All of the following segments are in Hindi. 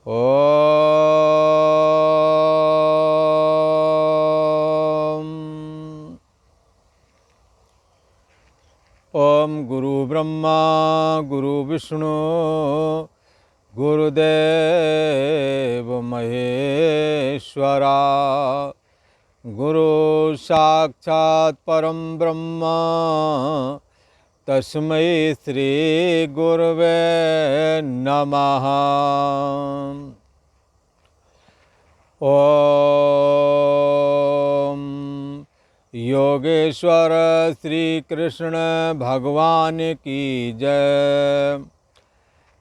ओम गुरु ब्रह्मा गुरु विष्णु गुरुदेव महेश्वरा गुरु साक्षात् परम ब्रह्म तस्मै श्री गुरवे नमः। ओम योगेश्वर श्री कृष्ण भगवान की जय।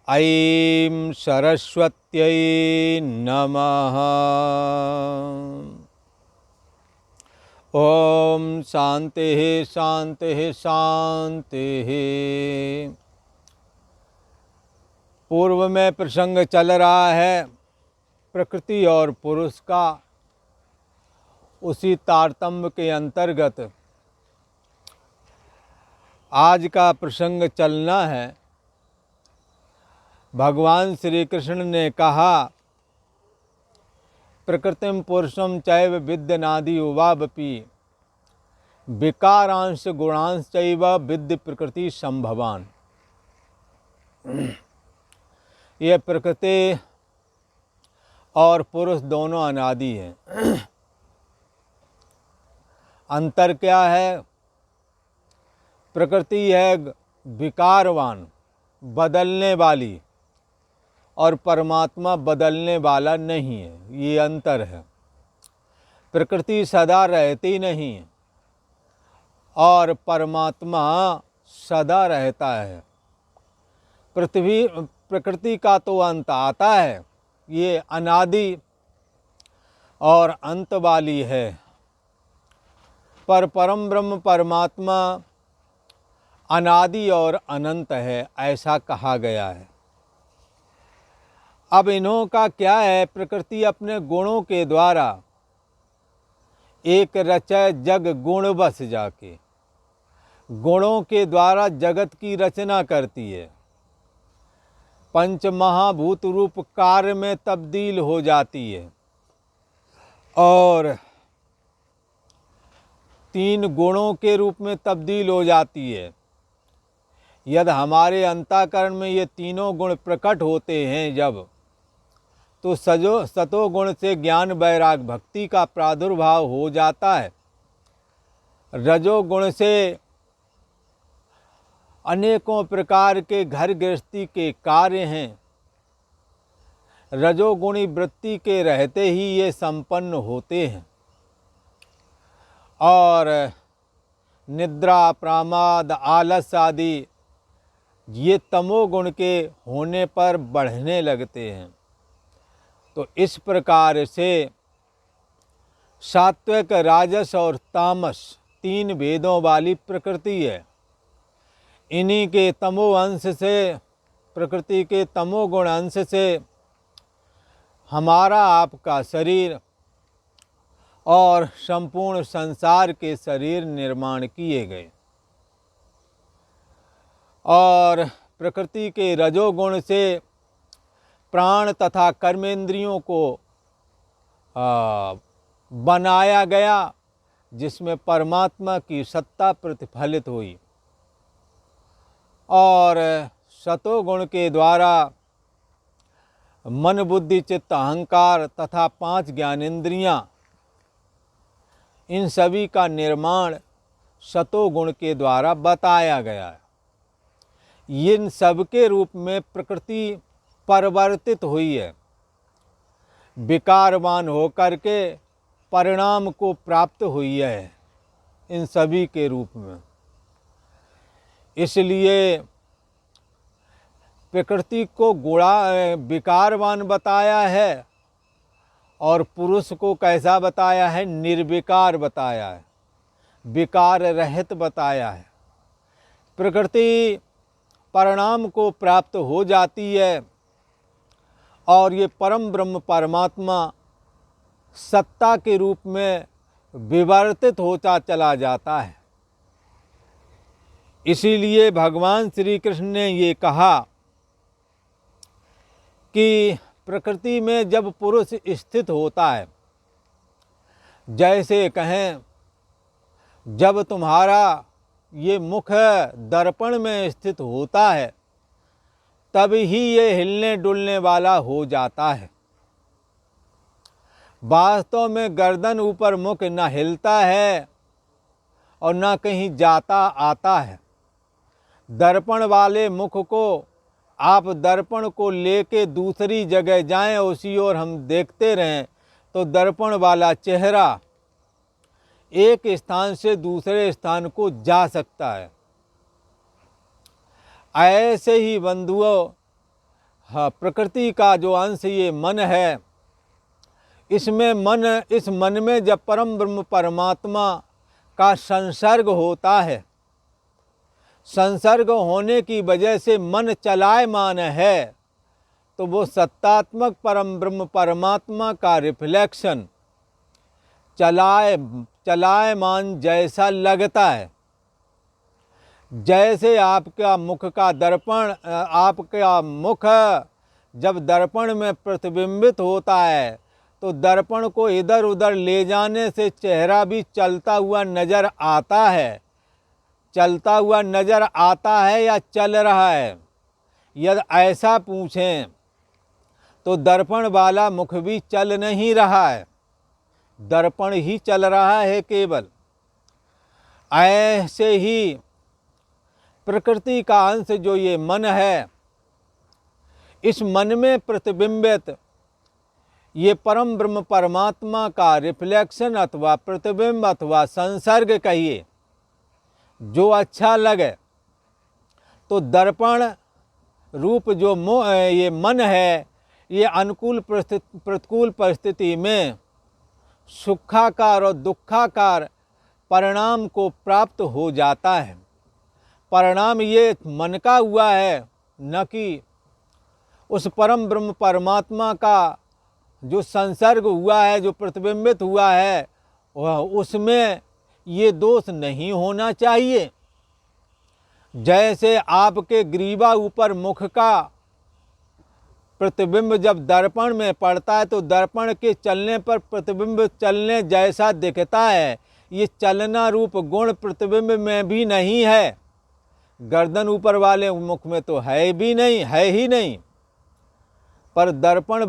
ऐं सरस्वत्यै नमः। ओम शांति शांति शांति। पूर्व में प्रसंग चल रहा है प्रकृति और पुरुष का। उसी तारतम्य के अंतर्गत आज का प्रसंग चलना है। भगवान श्री कृष्ण ने कहा प्रकृतिम पुरुषम चैव विद्यनादि उवावपि विकारांश गुणांश चैव विद्य प्रकृति संभवान। ये प्रकृति और पुरुष दोनों अनादि हैं। अंतर क्या है? प्रकृति है विकारवान, बदलने वाली, और परमात्मा बदलने वाला नहीं है। ये अंतर है। प्रकृति सदा रहती नहीं है और परमात्मा सदा रहता है। प्रकृति का तो अंत आता है, ये अनादि और अंत वाली है। पर परम ब्रह्म परमात्मा अनादि और अनंत है, ऐसा कहा गया है। अब इन्हों का क्या है? प्रकृति अपने गुणों के द्वारा एक रचय जग गुण बस जाके गुणों के द्वारा जगत की रचना करती है। पंच महाभूत रूप कार्य में तब्दील हो जाती है और तीन गुणों के रूप में तब्दील हो जाती है। यदि हमारे अंतःकरण में ये तीनों गुण प्रकट होते हैं जब, तो सतो गुण से ज्ञान वैराग भक्ति का प्रादुर्भाव हो जाता है। रजोगुण से अनेकों प्रकार के घर गृहस्थी के कार्य हैं। रजोगुणी वृत्ति के रहते ही ये संपन्न होते हैं और निद्रा प्रमाद आलस आदि ये तमोगुण के होने पर बढ़ने लगते हैं। तो इस प्रकार से सात्विक राजस और तामस तीन भेदों वाली प्रकृति है। इन्हीं के तमो अंश से, प्रकृति के तमोगुण अंश से हमारा आपका शरीर और संपूर्ण संसार के शरीर निर्माण किए गए। और प्रकृति के रजोगुण से प्राण तथा कर्मेंद्रियों को बनाया गया, जिसमें परमात्मा की सत्ता प्रतिफलित हुई। और सतोगुण के द्वारा मन बुद्धि चित्त अहंकार तथा पांच ज्ञानेंद्रियां, इन सभी का निर्माण सतोगुण के द्वारा बताया गया है। इन सबके रूप में प्रकृति परिवर्तित हुई है, विकारवान होकर के परिणाम को प्राप्त हुई है इन सभी के रूप में। इसलिए प्रकृति को विकारवान बताया है और पुरुष को कैसा बताया है? निर्विकार बताया है, विकार रहित बताया है। प्रकृति परिणाम को प्राप्त हो जाती है और ये परम ब्रह्म परमात्मा सत्ता के रूप में विवर्तित होता चला जाता है। इसीलिए भगवान श्री कृष्ण ने ये कहा कि प्रकृति में जब पुरुष स्थित होता है, जैसे कहें जब तुम्हारा ये मुख दर्पण में स्थित होता है तब ही ये हिलने डुलने वाला हो जाता है। वास्तव में गर्दन ऊपर मुख न हिलता है और न कहीं जाता आता है। दर्पण वाले मुख को आप दर्पण को लेके दूसरी जगह जाएं, उसी ओर हम देखते रहें तो दर्पण वाला चेहरा एक स्थान से दूसरे स्थान को जा सकता है। ऐसे ही बंधुओं, प्रकृति का जो अंश ये मन है, इस मन में जब परम ब्रह्म परमात्मा का संसर्ग होता है, संसर्ग होने की वजह से मन चलायमान है, तो वो सत्तात्मक परम ब्रह्म परमात्मा का रिफ्लेक्शन चलायमान जैसा लगता है। जैसे आपका मुख का दर्पण, आपका मुख जब दर्पण में प्रतिबिंबित होता है तो दर्पण को इधर उधर ले जाने से चेहरा भी चलता हुआ नज़र आता है। चलता हुआ नज़र आता है या चल रहा है? यदि ऐसा पूछें तो दर्पण वाला मुख भी चल नहीं रहा है, दर्पण ही चल रहा है केवल। ऐसे ही प्रकृति का अंश जो ये मन है, इस मन में प्रतिबिंबित ये परम ब्रह्म परमात्मा का रिफ्लेक्शन अथवा प्रतिबिंब अथवा संसर्ग कहिए, जो अच्छा लगे, तो दर्पण रूप जो ये मन है, ये अनुकूल प्रतिकूल परिस्थिति में सुखाकार और दुखाकार परिणाम को प्राप्त हो जाता है। परिणाम ये मन का हुआ है, न कि उस परम ब्रह्म परमात्मा का जो संसर्ग हुआ है, जो प्रतिबिंबित हुआ है, वह उसमें ये दोष नहीं होना चाहिए। जैसे आपके ग्रीवा ऊपर मुख का प्रतिबिंब जब दर्पण में पड़ता है तो दर्पण के चलने पर प्रतिबिंब चलने जैसा दिखता है, ये चलना रूप गुण प्रतिबिंब में भी नहीं है। गर्दन ऊपर वाले मुख में तो है भी नहीं, है ही नहीं। पर दर्पण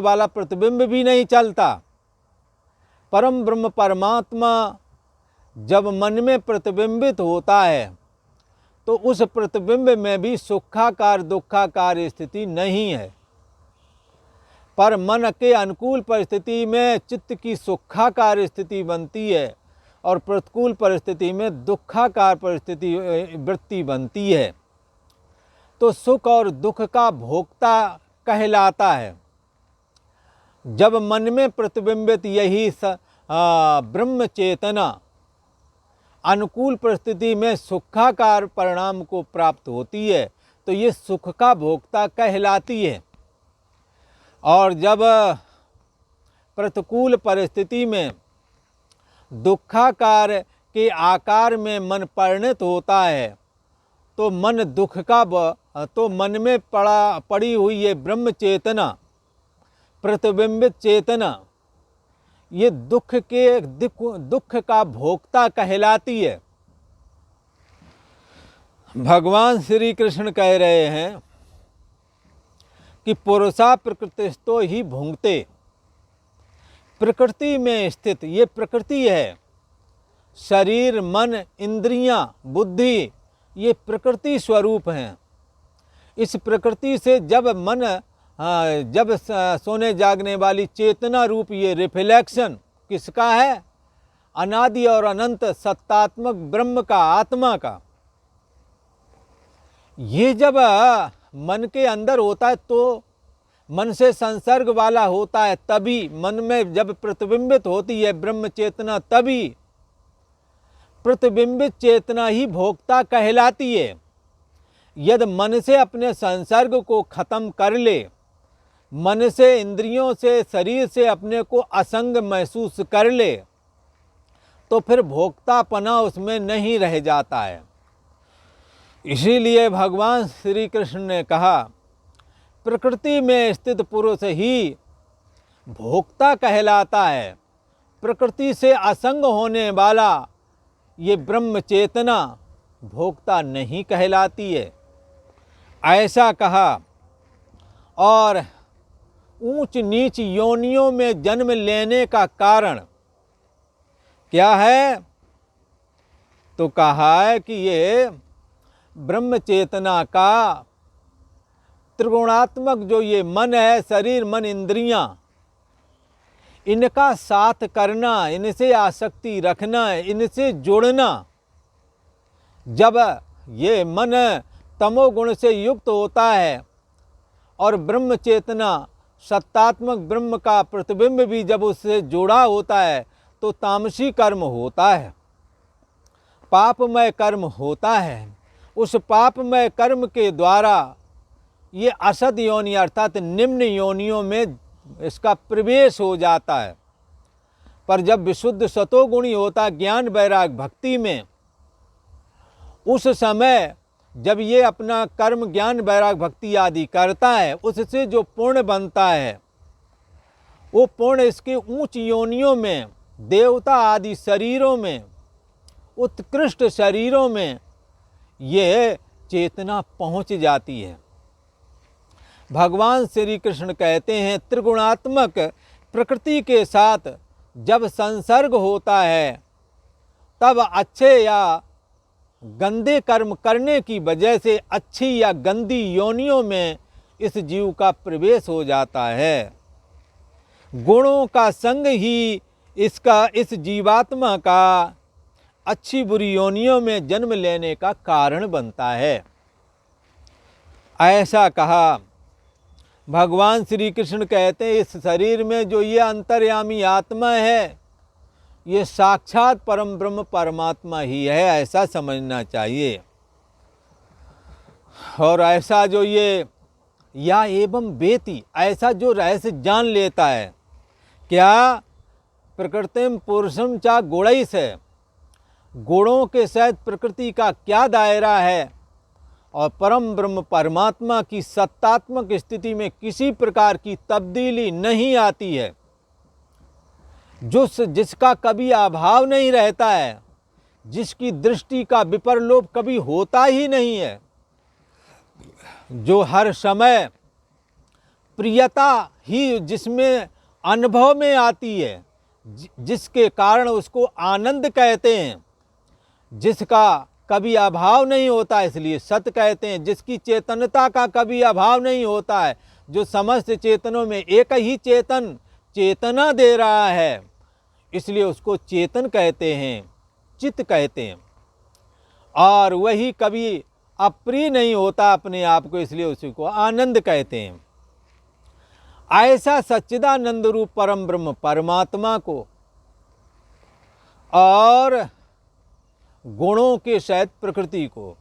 वाला प्रतिबिंब भी नहीं चलता। परम ब्रह्म परमात्मा जब मन में प्रतिबिंबित होता है तो उस प्रतिबिंब में भी सुखाकार दुखाकार स्थिति नहीं है। पर मन के अनुकूल परिस्थिति में चित्त की सुखाकार स्थिति बनती है और प्रतिकूल परिस्थिति में दुखाकार परिस्थिति वृत्ति बनती है। तो सुख और दुख का भोक्ता कहलाता है। जब मन में प्रतिबिंबित यही ब्रह्म चेतना अनुकूल परिस्थिति में सुखाकार परिणाम को प्राप्त होती है तो ये सुख का भोक्ता कहलाती है। और जब प्रतिकूल परिस्थिति में दुखाकार के आकार में मन परिणत होता है तो मन में पड़ी हुई ये ब्रह्म चेतना, प्रतिबिंबित चेतना, ये दुख का भोक्ता कहलाती है। भगवान श्री कृष्ण कह रहे हैं कि पुरुषा प्रकृतिस्थो ही भुंक्ते। प्रकृति में स्थित ये प्रकृति है। शरीर, मन, इंद्रियां, बुद्धि, ये प्रकृति स्वरूप हैं। इस प्रकृति से जब सोने जागने वाली चेतना रूप ये रिफ्लेक्शन किसका है? अनादि और अनंत सत्तात्मक ब्रह्म का, आत्मा का। ये जब मन के अंदर होता है तो मन से संसर्ग वाला होता है, तभी मन में जब प्रतिबिंबित होती है ब्रह्म चेतना, तभी प्रतिबिंबित चेतना ही भोक्ता कहलाती है। यदि मन से अपने संसर्ग को खत्म कर ले, मन से, इंद्रियों से, शरीर से अपने को असंग महसूस कर ले, तो फिर भोक्तापना उसमें नहीं रह जाता है। इसीलिए भगवान श्री कृष्ण ने कहा प्रकृति में स्थित पुरुष ही भोक्ता कहलाता है। प्रकृति से असंग होने वाला ये ब्रह्म चेतना भोक्ता नहीं कहलाती है, ऐसा कहा। और ऊंच नीच योनियों में जन्म लेने का कारण क्या है? तो कहा है कि ये ब्रह्म चेतना का त्रिगुणात्मक जो ये मन है, शरीर मन इंद्रियां, इनका साथ करना, इनसे आसक्ति रखना, इनसे जुड़ना, जब ये मन तमोगुण से युक्त होता है और ब्रह्म चेतना सत्तात्मक ब्रह्म का प्रतिबिंब भी जब उससे जुड़ा होता है तो तामसी कर्म होता है, पापमय कर्म होता है। उस पापमय कर्म के द्वारा ये असद योनि अर्थात निम्न योनियों में इसका प्रवेश हो जाता है। पर जब विशुद्ध सतोगुणी होता ज्ञान वैराग भक्ति में, उस समय जब ये अपना कर्म ज्ञान वैराग भक्ति आदि करता है, उससे जो पुण्य बनता है वो पुण्य इसके ऊंच योनियों में, देवता आदि शरीरों में, उत्कृष्ट शरीरों में ये चेतना पहुंच जाती है। भगवान श्री कृष्ण कहते हैं त्रिगुणात्मक प्रकृति के साथ जब संसर्ग होता है तब अच्छे या गंदे कर्म करने की वजह से अच्छी या गंदी योनियों में इस जीव का प्रवेश हो जाता है। गुणों का संग ही इस जीवात्मा का अच्छी बुरी योनियों में जन्म लेने का कारण बनता है, ऐसा कहा। भगवान श्री कृष्ण कहते हैं इस शरीर में जो ये अंतर्यामी आत्मा है, ये साक्षात परम ब्रह्म परमात्मा ही है, ऐसा समझना चाहिए। और ऐसा जो ये या एवं वेति, ऐसा जो रहस्य जान लेता है, क्या प्रकृतिम पुरुषम चा गुणैस है, गुणों के सहित प्रकृति का क्या दायरा है, और परम ब्रह्म परमात्मा की सत्तात्मक स्थिति में किसी प्रकार की तब्दीली नहीं आती है, जिसका कभी अभाव नहीं रहता है, जिसकी दृष्टि का विपरलोप कभी होता ही नहीं है, जो हर समय प्रियता ही जिसमें अनुभव में आती है, जिसके कारण उसको आनंद कहते हैं, जिसका कभी अभाव नहीं होता इसलिए सत्य कहते हैं, जिसकी चेतनता का कभी अभाव नहीं होता है, जो समस्त चेतनों में एक ही चेतना दे रहा है, इसलिए उसको चेतन कहते हैं, चित्त कहते हैं। और वही कभी अप्रिय नहीं होता अपने आप को, इसलिए उसी को आनंद कहते हैं। ऐसा सच्चिदानंद रूप परम ब्रह्म परमात्मा को और गुणों के सहित प्रकृति को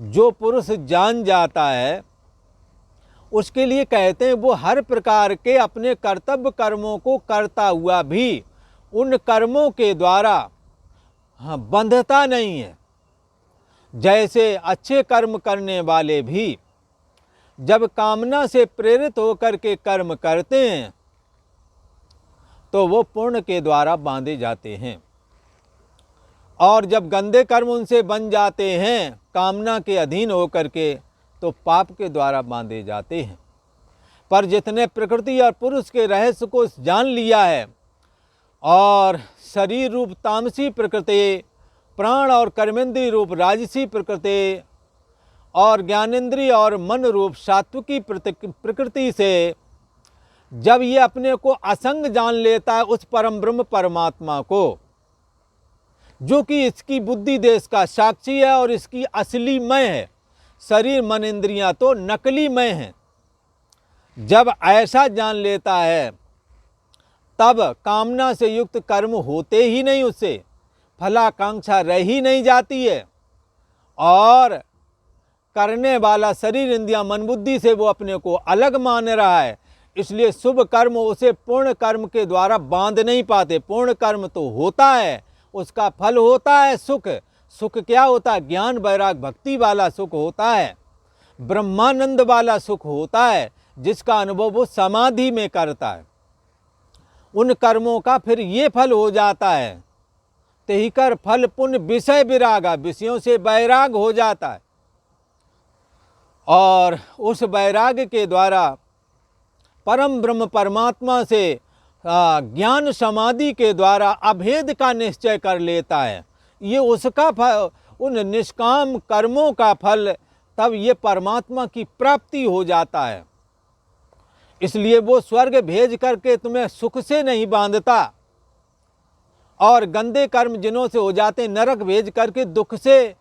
जो पुरुष जान जाता है, उसके लिए कहते हैं वो हर प्रकार के अपने कर्तव्य कर्मों को करता हुआ भी उन कर्मों के द्वारा बंधता नहीं है। जैसे अच्छे कर्म करने वाले भी जब कामना से प्रेरित होकर के कर्म करते हैं तो वो पुण्य के द्वारा बांधे जाते हैं, और जब गंदे कर्म उनसे बन जाते हैं कामना के अधीन होकर के, तो पाप के द्वारा बांधे जाते हैं। पर जितने प्रकृति और पुरुष के रहस्य को जान लिया है, और शरीर रूप तामसी प्रकृति, प्राण और कर्मेंद्रिय रूप राजसी प्रकृति, और ज्ञानेंद्रिय और मन रूप सात्विकी प्रकृति से जब ये अपने को असंग जान लेता है उस परम ब्रह्म परमात्मा को, जो कि इसकी बुद्धि देश का साक्षी है और इसकी असली मैं है, शरीर मन इंद्रियां तो नकली मैं हैं, जब ऐसा जान लेता है तब कामना से युक्त कर्म होते ही नहीं, उससे फलाकांक्षा रह ही नहीं जाती है, और करने वाला शरीर इंद्रियां मन बुद्धि से वो अपने को अलग मान रहा है, इसलिए शुभ कर्म उसे पूर्ण कर्म के द्वारा बांध नहीं पाते। पूर्ण कर्म तो होता है, उसका फल होता है सुख। सुख क्या होता है? ज्ञान वैराग भक्ति वाला सुख होता है। ब्रह्मानंद वाला सुख होता है जिसका अनुभव वो समाधि में करता है। उन कर्मों का फिर ये फल हो जाता है, तेहि कर फल पुण्य विषय विरागा, विषयों से वैराग हो जाता है और उस वैराग के द्वारा परम ब्रह्म परमात्मा से ज्ञान समाधि के द्वारा अभेद का निश्चय कर लेता है। ये उसका फल, उन निष्काम कर्मों का फल, तब ये परमात्मा की प्राप्ति हो जाता है। इसलिए वो स्वर्ग भेज करके तुम्हें सुख से नहीं बांधता और गंदे कर्म जिनों से हो जाते हैं नरक भेज करके दुख से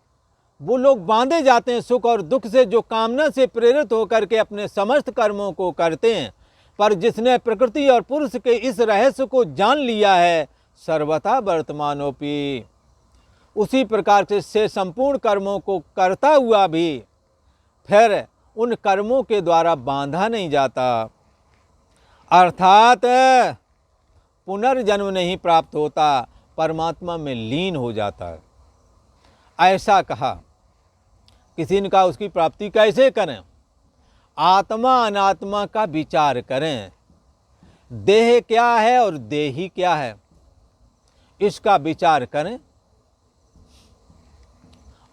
वो लोग बांधे जाते हैं। सुख और दुख से जो कामना से प्रेरित होकर के अपने समस्त कर्मों को करते हैं। पर जिसने प्रकृति और पुरुष के इस रहस्य को जान लिया है, सर्वथा वर्तमानोपि, उसी प्रकार से संपूर्ण कर्मों को करता हुआ भी फिर उन कर्मों के द्वारा बांधा नहीं जाता, अर्थात पुनर्जन्म नहीं प्राप्त होता, परमात्मा में लीन हो जाता है। ऐसा कहा। किसी ने कहा उसकी प्राप्ति कैसे करें? आत्मा अनात्मा का विचार करें। देह क्या है और देही क्या है, इसका विचार करें।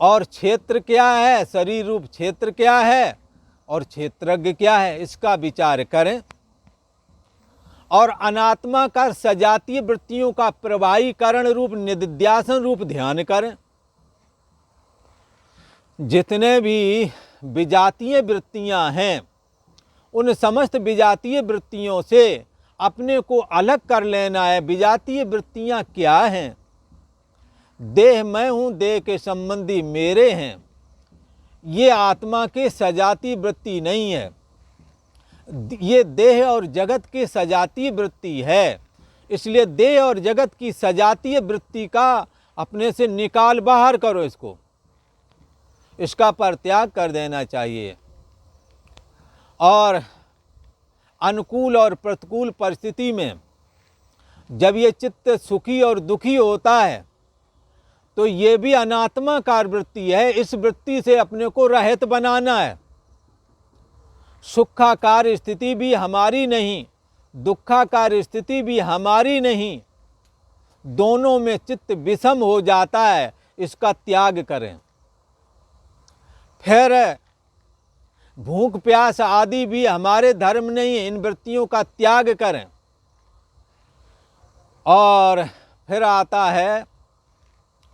और क्षेत्र क्या है, शरीर रूप क्षेत्र क्या है और क्षेत्रज्ञ क्या है, इसका विचार करें। और अनात्मा का सजातीय वृत्तियों का प्रवाहीकरण रूप निधिध्यासन रूप ध्यान करें। जितने भी विजातीय वृत्तियां हैं, उन समस्त विजातीय वृत्तियों से अपने को अलग कर लेना है। विजातीय वृत्तियां क्या हैं? देह मैं हूं, देह के संबंधी मेरे हैं, ये आत्मा के सजातीय वृत्ति नहीं है। ये देह और जगत की सजातीय वृत्ति है। इसलिए देह और जगत की सजातीय वृत्ति का अपने से निकाल बाहर करो, इसका परित्याग कर देना चाहिए। और अनुकूल और प्रतिकूल परिस्थिति में जब ये चित्त सुखी और दुखी होता है तो ये भी अनात्माकार वृत्ति है। इस वृत्ति से अपने को रहित बनाना है। सुखाकार स्थिति भी हमारी नहीं, दुखाकार स्थिति भी हमारी नहीं, दोनों में चित्त विषम हो जाता है, इसका त्याग करें। फिर भूख प्यास आदि भी हमारे धर्म नहीं है, इन वृत्तियों का त्याग करें। और फिर आता है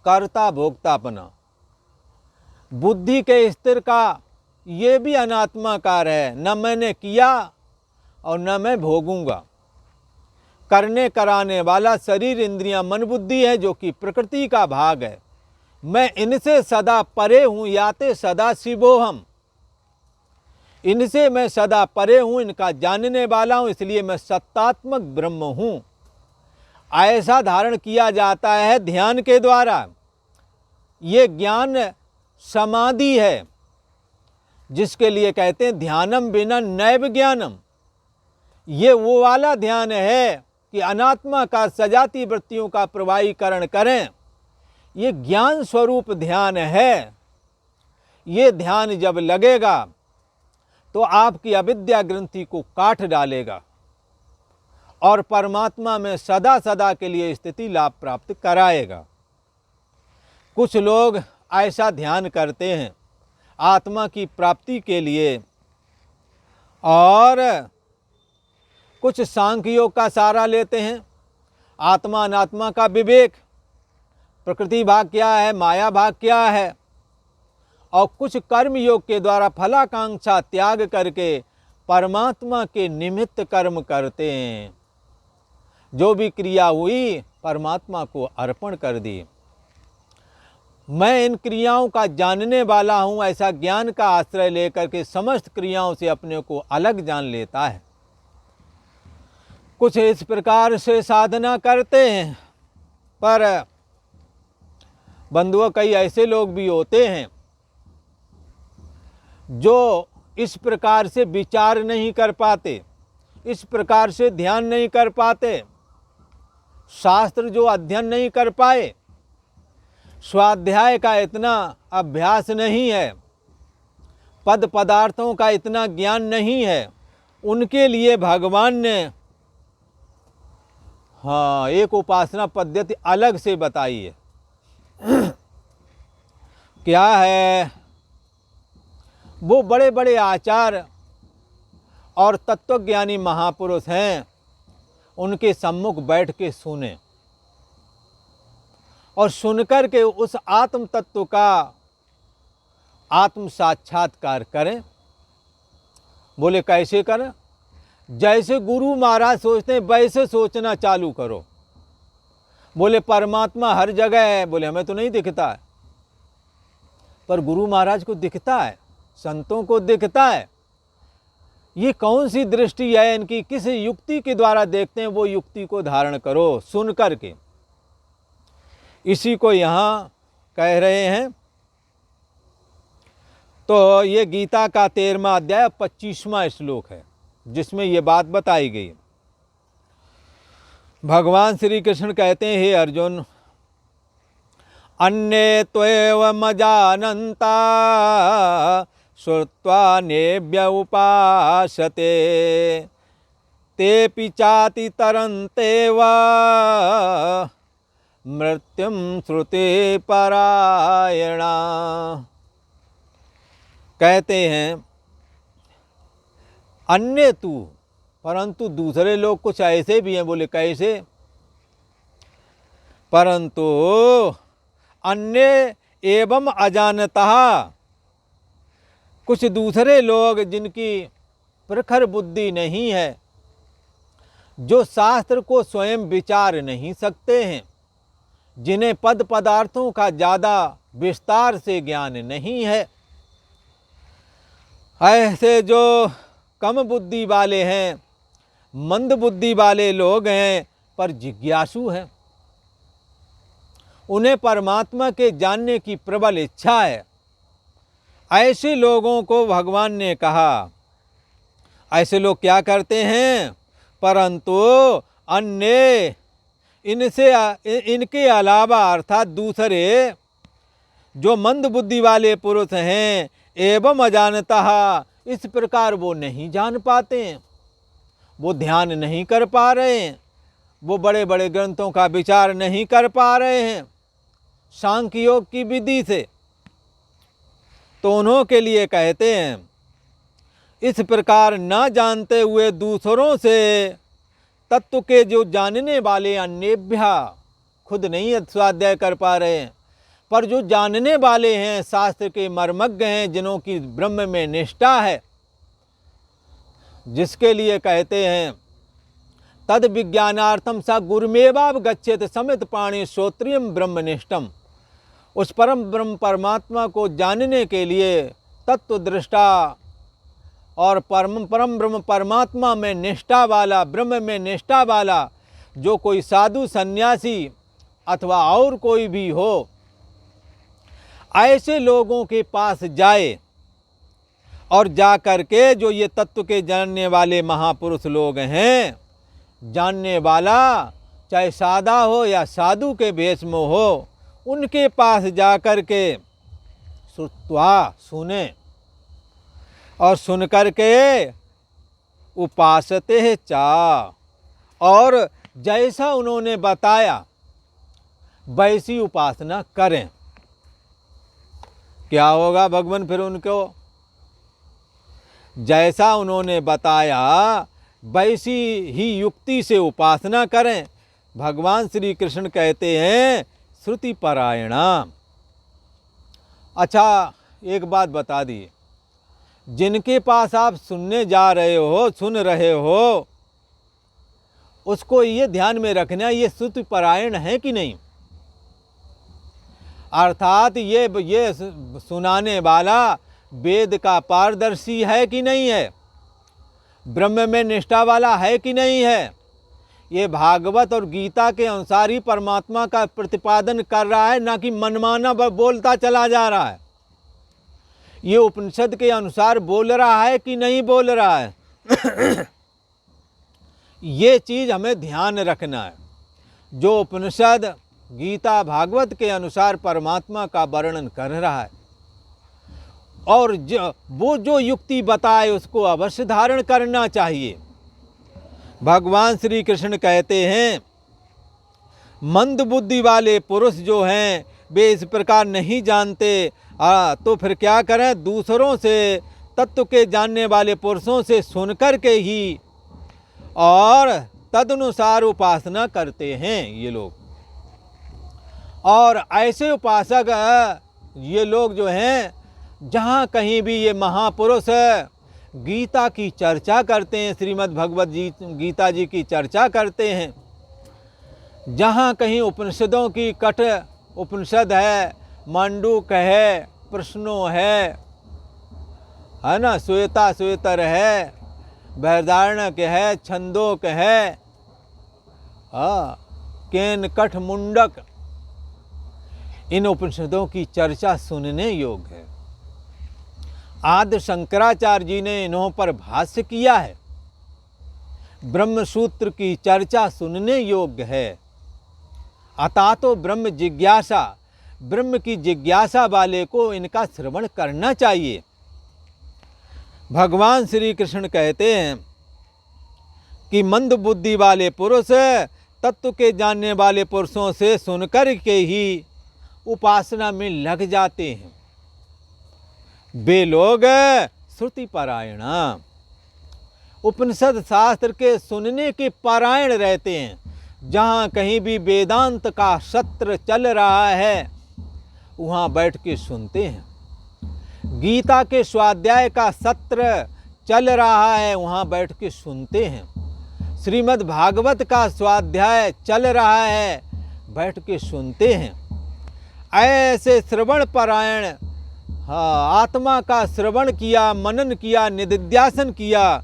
कर्ता भोक्तापना। बुद्धि के स्थिर का ये भी अनात्माकार है, न मैंने किया और न मैं भोगूंगा। करने कराने वाला शरीर इंद्रियां मन बुद्धि है, जो कि प्रकृति का भाग है। मैं इनसे सदा परे हूं, याते सदा शिवोहम, इनसे मैं सदा परे हूं, इनका जानने वाला हूं, इसलिए मैं सत्तात्मक ब्रह्म हूं। ऐसा धारण किया जाता है ध्यान के द्वारा। ये ज्ञान समाधि है, जिसके लिए कहते हैं ध्यानम बिना नैव ज्ञानम। ये वो वाला ध्यान है कि अनात्मा का सजाती वृत्तियों का प्रवाहीकरण करें। ये ज्ञान स्वरूप ध्यान है। ये ध्यान जब लगेगा तो आपकी अविद्या ग्रंथि को काट डालेगा और परमात्मा में सदा सदा के लिए स्थिति लाभ प्राप्त कराएगा। कुछ लोग ऐसा ध्यान करते हैं आत्मा की प्राप्ति के लिए, और कुछ सांख्य योग का सहारा लेते हैं। आत्मा अनात्मा का विवेक, प्रकृति भाग क्या है, माया भाग क्या है, और कुछ कर्म योग के द्वारा फलाकांक्षा त्याग करके परमात्मा के निमित्त कर्म करते हैं। जो भी क्रिया हुई परमात्मा को अर्पण कर दी। मैं इन क्रियाओं का जानने वाला हूं, ऐसा ज्ञान का आश्रय लेकर के समस्त क्रियाओं से अपने को अलग जान लेता है। कुछ इस प्रकार से साधना करते हैं, पर बंधुओं कई ऐसे लोग भी होते हैं जो इस प्रकार से विचार नहीं कर पाते, इस प्रकार से ध्यान नहीं कर पाते, शास्त्र जो अध्ययन नहीं कर पाए, स्वाध्याय का इतना अभ्यास नहीं है, पद पदार्थों का इतना ज्ञान नहीं है, उनके लिए भगवान ने हाँ एक उपासना पद्धति अलग से बताई है। क्या है? वो बड़े बड़े आचार्य और तत्वज्ञानी महापुरुष हैं, उनके सम्मुख बैठ के सुने और सुनकर के उस आत्म तत्व का आत्म साक्षात्कार करें। बोले कैसे करें? जैसे गुरु महाराज सोचते हैं वैसे सोचना चालू करो। बोले परमात्मा हर जगह है, बोले हमें तो नहीं दिखता है, पर गुरु महाराज को दिखता है, संतों को दिखता है। ये कौन सी दृष्टि है इनकी, किस युक्ति के द्वारा देखते हैं, वो युक्ति को धारण करो सुन करके। इसी को यहाँ कह रहे हैं। तो ये गीता का 13वां अध्याय 25वां श्लोक है, जिसमें ये बात बताई गई। भगवान श्री कृष्ण कहते हैं, हे अर्जुन, अन्ये त्वेवमजानन्ता श्रुत्वा नेभ्य उपासते तेऽपि चाति तरन्तेव मृत्युम श्रुति परायणा। कहते हैं अन्य तू, परंतु दूसरे लोग कुछ ऐसे भी हैं। बोले कैसे? परंतु अन्य एवं अजानतः, कुछ दूसरे लोग जिनकी प्रखर बुद्धि नहीं है, जो शास्त्र को स्वयं विचार नहीं सकते हैं, जिन्हें पद पदार्थों का ज़्यादा विस्तार से ज्ञान नहीं है, ऐसे जो कम बुद्धि वाले हैं, मंद बुद्धि वाले लोग हैं, पर जिज्ञासु हैं, उन्हें परमात्मा के जानने की प्रबल इच्छा है, ऐसे लोगों को भगवान ने कहा। ऐसे लोग क्या करते हैं? परंतु अन्य, इनके अलावा अर्थात दूसरे जो मंद बुद्धि वाले पुरुष हैं, एवं अजानता, इस प्रकार वो नहीं जान पाते हैं, वो ध्यान नहीं कर पा रहे हैं, वो बड़े बड़े ग्रंथों का विचार नहीं कर पा रहे हैं सांख्य योग की विधि से। तो उन्हों के लिए कहते हैं, इस प्रकार न जानते हुए दूसरों से तत्व के जो जानने वाले अन्येभ्य, खुद नहीं स्वाध्याय कर पा रहे हैं, पर जो जानने वाले हैं, शास्त्र के मर्मज्ञ हैं, जिन्हों की ब्रह्म में निष्ठा है, जिसके लिए कहते हैं तद विज्ञानार्थम सा गुरुमेवावगच्छेत समित पाणि श्रोत्रियम ब्रह्मनिष्ठम। उस परम ब्रह्म परमात्मा को जानने के लिए तत्व दृष्टा और परम ब्रह्म परमात्मा में निष्ठा वाला, ब्रह्म में निष्ठा वाला जो कोई साधु सन्यासी अथवा और कोई भी हो, ऐसे लोगों के पास जाए और जा कर के जो ये तत्व के जानने वाले महापुरुष लोग हैं, जानने वाला चाहे सादा हो या साधु के भेष में हो, उनके पास जा कर के श्रुत्वा, सुने, और सुन कर के उपासते हैं चा, और जैसा उन्होंने बताया वैसी उपासना करें। क्या होगा भगवान? फिर उनको जैसा उन्होंने बताया वैसी ही युक्ति से उपासना करें। भगवान श्री कृष्ण कहते हैं श्रुति परायणा। अच्छा एक बात बता दी, जिनके पास आप सुनने जा रहे हो, सुन रहे हो, उसको ये ध्यान में रखना, ये श्रुति परायण है कि नहीं। अर्थात ये सुनाने वाला वेद का पारदर्शी है कि नहीं है, ब्रह्म में निष्ठा वाला है कि नहीं है, ये भागवत और गीता के अनुसार ही परमात्मा का प्रतिपादन कर रहा है, ना कि मनमाना बोलता चला जा रहा है। ये उपनिषद के अनुसार बोल रहा है कि नहीं बोल रहा है। ये चीज़ हमें ध्यान रखना है। जो उपनिषद गीता भागवत के अनुसार परमात्मा का वर्णन कर रहा है, और वो जो युक्ति बताए उसको अवश्य धारण करना चाहिए। भगवान श्री कृष्ण कहते हैं मंद बुद्धि वाले पुरुष जो हैं वे इस प्रकार नहीं जानते, तो फिर क्या करें, दूसरों से तत्व के जानने वाले पुरुषों से सुनकर के ही और तदनुसार उपासना करते हैं ये लोग। और ऐसे उपासक ये लोग जो हैं, जहाँ कहीं भी ये महापुरुष गीता की चर्चा करते हैं, श्रीमद् भगवद गीता जी की चर्चा करते हैं, जहाँ कहीं उपनिषदों की कठ उपनिषद है, मांडूक है, प्रश्नों है ना, श्वेता श्वेतर है, बृहदारण्यक है, छंदोक है, केन कठ मुंडक, इन उपनिषदों की चर्चा सुनने योग्य है। आदि शंकराचार्य जी ने इन्हों पर भाष्य किया है। ब्रह्म सूत्र की चर्चा सुनने योग्य है। अतः तो ब्रह्म जिज्ञासा, ब्रह्म की जिज्ञासा वाले को इनका श्रवण करना चाहिए। भगवान श्री कृष्ण कहते हैं कि मंद बुद्धि वाले पुरुष तत्व के जानने वाले पुरुषों से सुनकर के ही उपासना में लग जाते हैं। वे लोग श्रुति पारायण, उपनिषद शास्त्र के सुनने के पारायण रहते हैं। जहाँ कहीं भी वेदांत का सत्र चल रहा है वहाँ बैठ के सुनते हैं। गीता के स्वाध्याय का सत्र चल रहा है वहाँ बैठ के सुनते हैं। श्रीमद् भागवत का स्वाध्याय चल रहा है बैठ के सुनते हैं। ऐसे श्रवण पारायण, आत्मा का श्रवण किया, मनन किया, निदिध्यासन किया,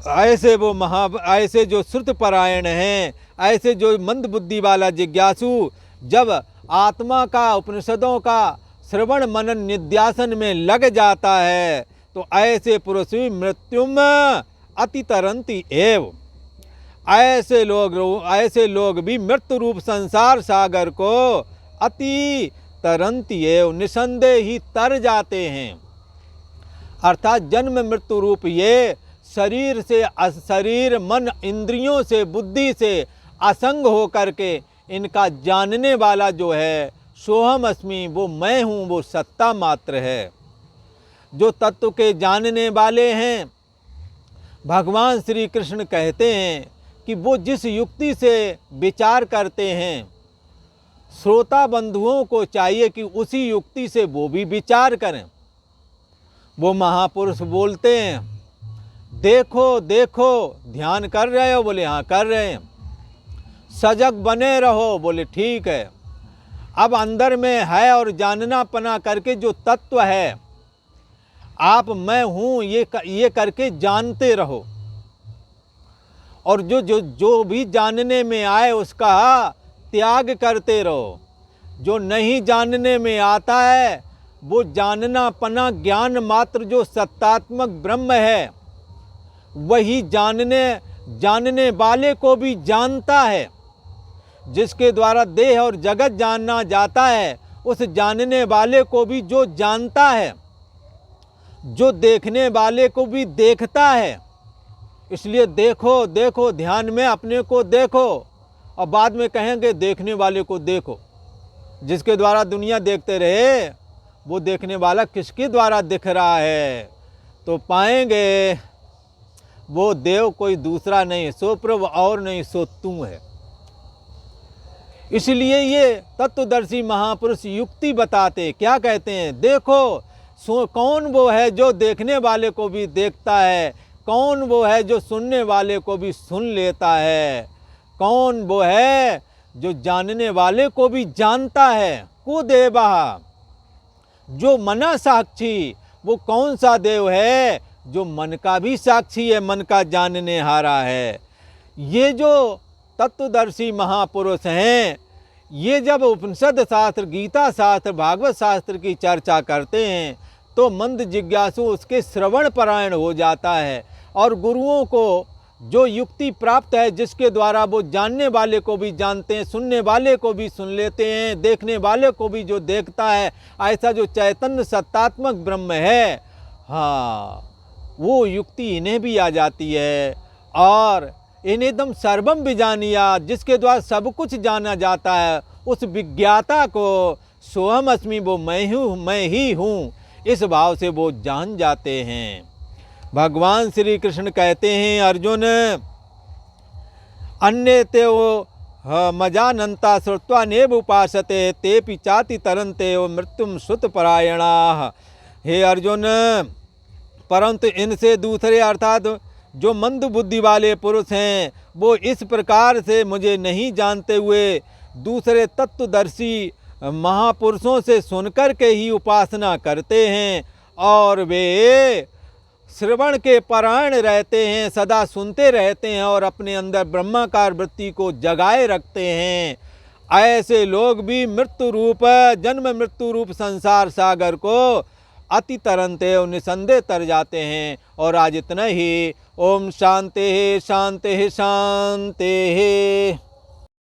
ऐसे जो श्रुत पारायण हैं, ऐसे जो मंद बुद्धि वाला जिज्ञासु जब आत्मा का उपनिषदों का श्रवण मनन निध्यासन में लग जाता है तो ऐसे पुरुष भी मृत्युम अतितरंती एव, ऐसे लोग भी मृत्यु रूप संसार सागर को अति तरंती एव, निसंदेह ही तर जाते हैं। अर्थात जन्म मृत्यु रूप ये शरीर मन इंद्रियों से बुद्धि से असंग हो करके इनका जानने वाला जो है सोहम अस्मि, वो मैं हूँ, वो सत्ता मात्र है। जो तत्व के जानने वाले हैं, भगवान श्री कृष्ण कहते हैं कि वो जिस युक्ति से विचार करते हैं, श्रोता बंधुओं को चाहिए कि उसी युक्ति से वो भी विचार करें। वो महापुरुष बोलते हैं देखो देखो, ध्यान कर रहे हो? बोले हाँ कर रहे हैं। सजग बने रहो? बोले ठीक है। अब अंदर में है और जानना पना करके जो तत्व है, आप मैं हूँ ये करके जानते रहो। और जो भी जानने में आए उसका त्याग करते रहो। जो नहीं जानने में आता है वो जानना पना ज्ञान मात्र जो सत्तात्मक ब्रह्म है वही जानने वाले को भी जानता है। जिसके द्वारा देह और जगत जानना जाता है उस जानने वाले को भी जो जानता है, जो देखने वाले को भी देखता है। इसलिए देखो देखो, ध्यान में अपने को देखो और बाद में कहेंगे देखने वाले को देखो। जिसके द्वारा दुनिया देखते रहे वो देखने वाला किसके द्वारा दिख रहा है, तो पाएंगे वो देव कोई दूसरा नहीं, सो प्रभु और नहीं, सो तू है। इसलिए ये तत्वदर्शी महापुरुष युक्ति बताते, क्या कहते हैं, देखो कौन वो है जो देखने वाले को भी देखता है, कौन वो है जो सुनने वाले को भी सुन लेता है, कौन वो है जो जानने वाले को भी जानता है। को देवा, जो मना साक्षी, वो कौन सा देव है जो मन का भी साक्षी है, मन का जानने हारा है। ये जो तत्वदर्शी महापुरुष हैं, ये जब उपनिषद शास्त्र, गीता शास्त्र, भागवत शास्त्र की चर्चा करते हैं तो मंद जिज्ञासु उसके श्रवण परायण हो जाता है और गुरुओं को जो युक्ति प्राप्त है, जिसके द्वारा वो जानने वाले को भी जानते हैं, सुनने वाले को भी सुन लेते हैं, देखने वाले को भी जो देखता है, ऐसा जो चैतन्य सत्तात्मक ब्रह्म है, हाँ, वो युक्ति इन्हें भी आ जाती है। और इनेदम सर्वम विजानिया, जिसके द्वारा सब कुछ जाना जाता है, उस विज्ञाता को सोहम अस्मि, वो मैं ही हूँ, इस भाव से वो जान जाते हैं। भगवान श्री कृष्ण कहते हैं, अर्जुन अन्य ते वो मजानंता श्रुत्वा नेव उपासते ते पिचाति तरंते वो मृत्युम सुत परायणा। हे अर्जुन, परंतु इनसे दूसरे अर्थात जो मंद बुद्धि वाले पुरुष हैं, वो इस प्रकार से मुझे नहीं जानते हुए दूसरे तत्वदर्शी महापुरुषों से सुनकर के ही उपासना करते हैं, और वे श्रवण के परायण रहते हैं, सदा सुनते रहते हैं और अपने अंदर ब्रह्माकार वृत्ति को जगाए रखते हैं। ऐसे लोग भी मृत्यु रूप, जन्म मृत्यु रूप संसार सागर को अति तरंते और निसंदेह तर जाते हैं। और आज इतना ही। ओम शांति शांति शांति।